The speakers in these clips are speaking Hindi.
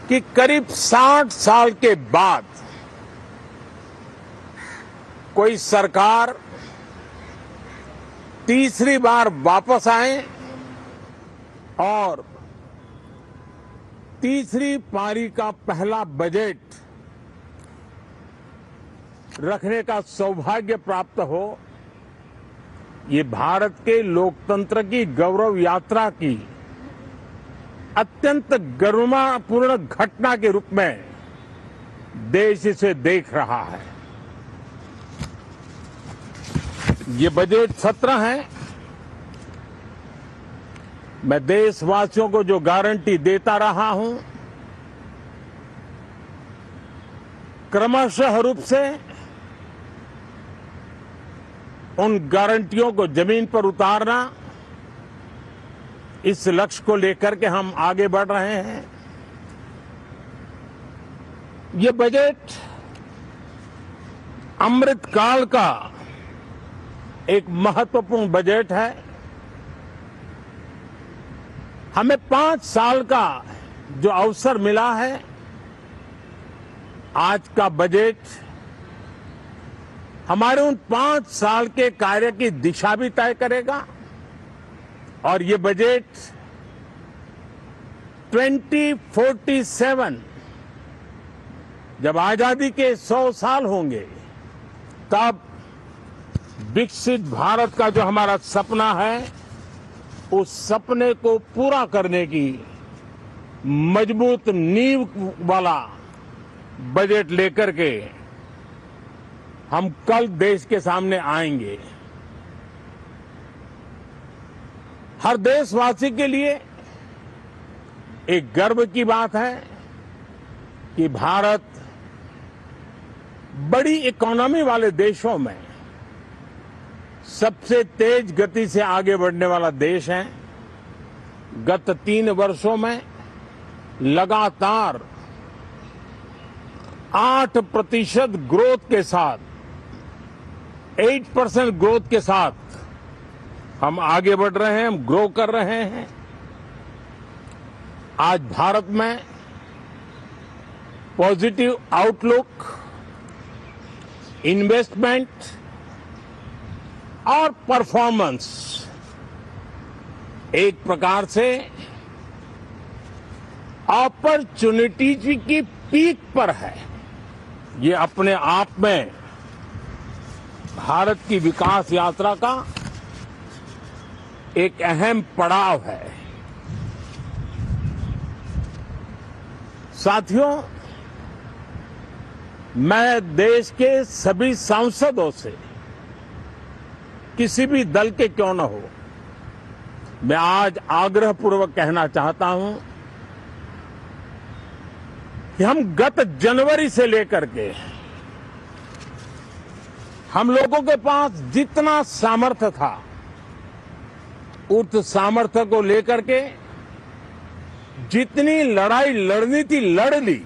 कि करीब 60 साल के बाद कोई सरकार तीसरी बार वापस आए और तीसरी पारी का पहला बजट रखने का सौभाग्य प्राप्त हो, ये भारत के लोकतंत्र की गौरव यात्रा की अत्यंत गरिमापूर्ण घटना के रूप में देश इसे देख रहा है। ये बजट सत्र है। मैं देशवासियों को जो गारंटी देता रहा हूं, क्रमशः रूप से उन गारंटियों को जमीन पर उतारना, इस लक्ष्य को लेकर के हम आगे बढ़ रहे हैं। ये बजट अमृतकाल का एक महत्वपूर्ण बजट है। हमें 5 साल का जो अवसर मिला है, आज का बजट हमारे उन 5 साल के कार्य की दिशा भी तय करेगा और ये बजट 2047 जब आजादी के 100 साल होंगे, तब विकसित भारत का जो हमारा सपना है, उस सपने को पूरा करने की मजबूत नींव वाला बजट लेकर के हम कल देश के सामने आएंगे। हर देशवासी के लिए एक गर्व की बात है कि भारत बड़ी इकोनॉमी वाले देशों में सबसे तेज गति से आगे बढ़ने वाला देश है। गत 3 वर्षों में लगातार 8% ग्रोथ के साथ, 8% ग्रोथ के साथ हम आगे बढ़ रहे हैं, हम ग्रो कर रहे हैं। आज भारत में पॉजिटिव आउटलुक, इन्वेस्टमेंट और परफॉर्मेंस एक प्रकार से अपॉर्चुनिटीज की पीक पर है। ये अपने आप में भारत की विकास यात्रा का एक अहम पड़ाव है। साथियों, मैं देश के सभी सांसदों से, किसी भी दल के क्यों न हो, मैं आज आग्रहपूर्वक कहना चाहता हूं कि हम गत जनवरी से लेकर के हम लोगों के पास जितना सामर्थ्य था, उस सामर्थ्य को लेकर के जितनी लड़ाई लड़नी थी लड़ ली।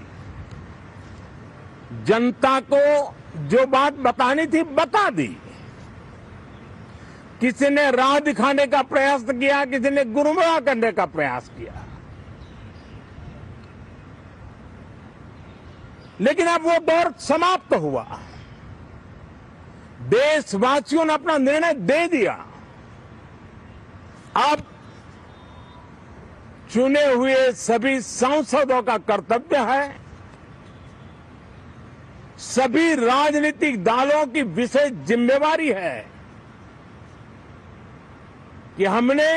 जनता को जो बात बतानी थी बता दी। किसी ने राह दिखाने का प्रयास किया, किसी ने गुमराह करने का प्रयास किया, लेकिन अब वो दौर समाप्त हुआ। देशवासियों ने अपना निर्णय दे दिया। अब चुने हुए सभी सांसदों का कर्तव्य है, सभी राजनीतिक दलों की विशेष जिम्मेवारी है कि हमने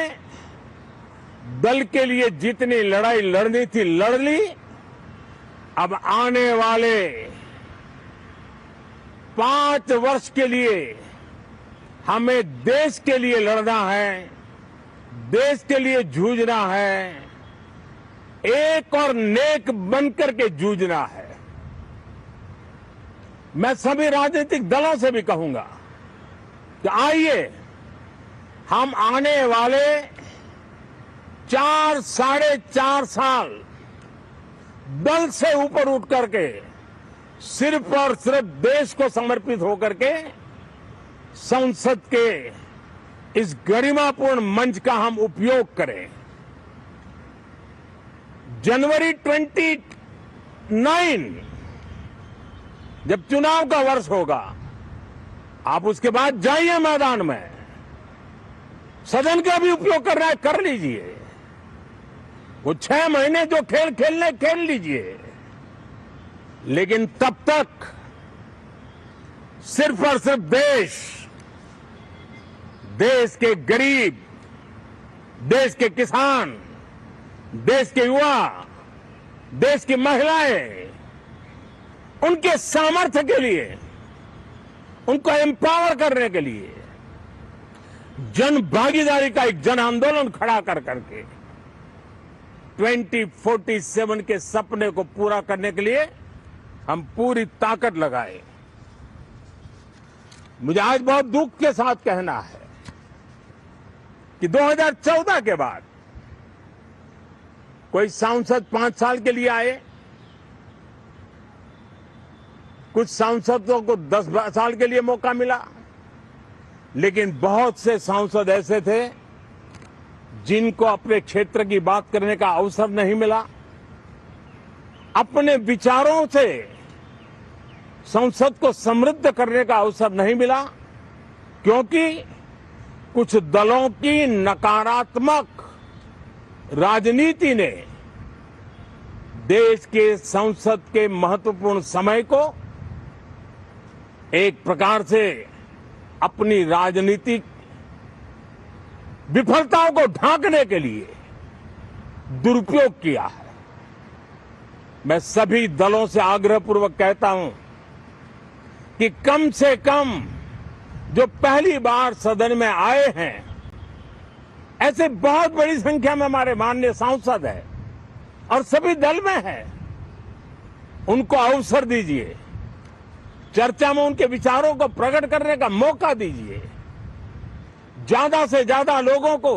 दल के लिए जितनी लड़ाई लड़नी थी लड़ ली। अब आने वाले 5 वर्ष के लिए हमें देश के लिए लड़ना है, देश के लिए जूझना है, एक और नेक बनकर के जूझना है। मैं सभी राजनीतिक दलों से भी कहूंगा कि आइए हम आने वाले 4 साढ़े 4 साल दल से ऊपर उठ करके सिर्फ और सिर्फ देश को समर्पित होकर के संसद के इस गरिमापूर्ण मंच का हम उपयोग करें। जनवरी 9 जब चुनाव का वर्ष होगा, आप उसके बाद जाइए मैदान में, सदन का भी उपयोग कर रहा है कर लीजिए। वो 6 महीने जो खेल खेलने खेल लीजिए, लेकिन तब तक सिर्फ और सिर्फ देश के गरीब, देश के किसान, देश के युवा, देश की महिलाएं, उनके सामर्थ्य के लिए, उनको एम्पावर करने के लिए जन भागीदारी का एक जन आंदोलन खड़ा कर करके 2047 के सपने को पूरा करने के लिए हम पूरी ताकत लगाए। मुझे आज बहुत दुख के साथ कहना है कि 2014 के बाद कोई सांसद 5 साल के लिए आए, कुछ सांसदों को 10 साल के लिए मौका मिला, लेकिन बहुत से सांसद ऐसे थे जिनको अपने क्षेत्र की बात करने का अवसर नहीं मिला, अपने विचारों से संसद को समृद्ध करने का अवसर नहीं मिला, क्योंकि कुछ दलों की नकारात्मक राजनीति ने देश के संसद के महत्वपूर्ण समय को एक प्रकार से अपनी राजनीतिक विफलताओं को ढांकने के लिए दुरुपयोग किया है। मैं सभी दलों से आग्रहपूर्वक कहता हूं कि कम से कम जो पहली बार सदन में आए हैं, ऐसे बहुत बड़ी संख्या में हमारे माननीय सांसद हैं और सभी दल में हैं, उनको अवसर दीजिए, चर्चा में उनके विचारों को प्रकट करने का मौका दीजिए, ज्यादा से ज्यादा लोगों को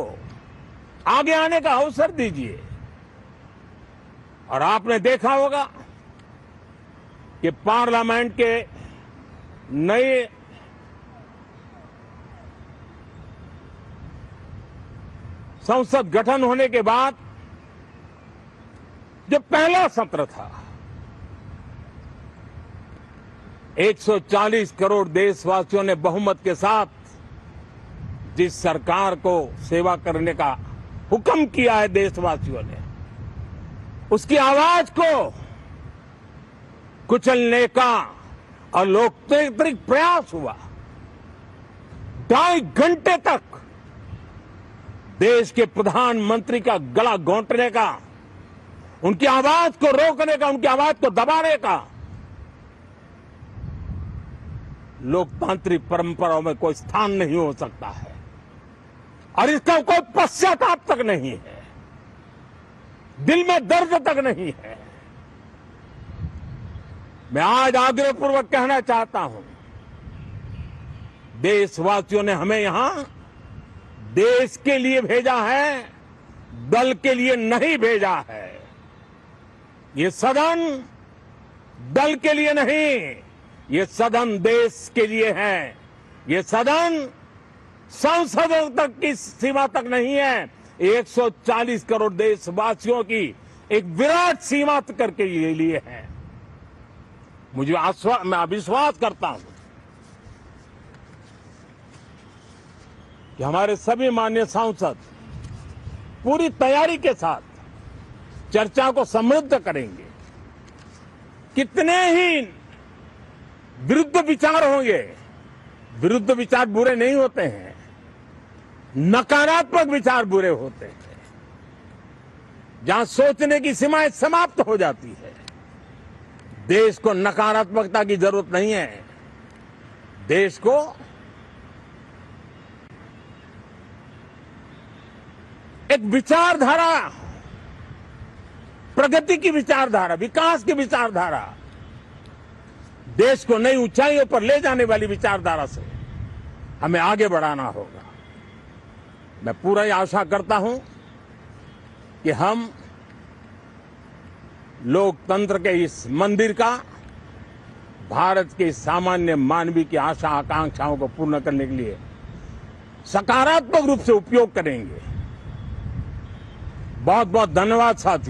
आगे आने का अवसर दीजिए। और आपने देखा होगा कि पार्लियामेंट के नए संसद गठन होने के बाद जो पहला सत्र था, 140 करोड़ देशवासियों ने बहुमत के साथ जिस सरकार को सेवा करने का हुक्म किया है देशवासियों ने, उसकी आवाज को कुचलने का और लोकतांत्रिक प्रयास हुआ। 2.5 घंटे तक देश के प्रधानमंत्री का गला घोंटने का, उनकी आवाज को रोकने का, उनकी आवाज को दबाने का लोकतांत्रिक परंपराओं में कोई स्थान नहीं हो सकता है और इसका कोई पश्चाताप तक नहीं है, दिल में दर्द तक नहीं है। मैं आज आग्रहपूर्वक कहना चाहता हूं, देशवासियों ने हमें यहां देश के लिए भेजा है, दल के लिए नहीं भेजा है। ये सदन दल के लिए नहीं, ये सदन देश के लिए है। ये सदन सांसदों तक की सीमा तक नहीं है, 140 करोड़ देशवासियों की एक विराट सीमा करके ये लिए है। मैं विश्वास करता हूं कि हमारे सभी माननीय सांसद पूरी तैयारी के साथ चर्चा को समृद्ध करेंगे। कितने ही विरुद्ध विचार होंगे, विरुद्ध विचार बुरे नहीं होते हैं, नकारात्मक विचार बुरे होते हैं। जहां सोचने की सीमाएं समाप्त हो जाती है, देश को नकारात्मकता की जरूरत नहीं है। देश को एक विचारधारा, प्रगति की विचारधारा, विकास की विचारधारा, देश को नई ऊंचाइयों पर ले जाने वाली विचारधारा से हमें आगे बढ़ाना होगा। मैं पूरा आशा करता हूं कि हम लोकतंत्र के इस मंदिर का भारत के सामान्य मानवीय की आशा आकांक्षाओं को पूर्ण करने के लिए सकारात्मक रूप से उपयोग करेंगे। बहुत बहुत धन्यवाद साथियों।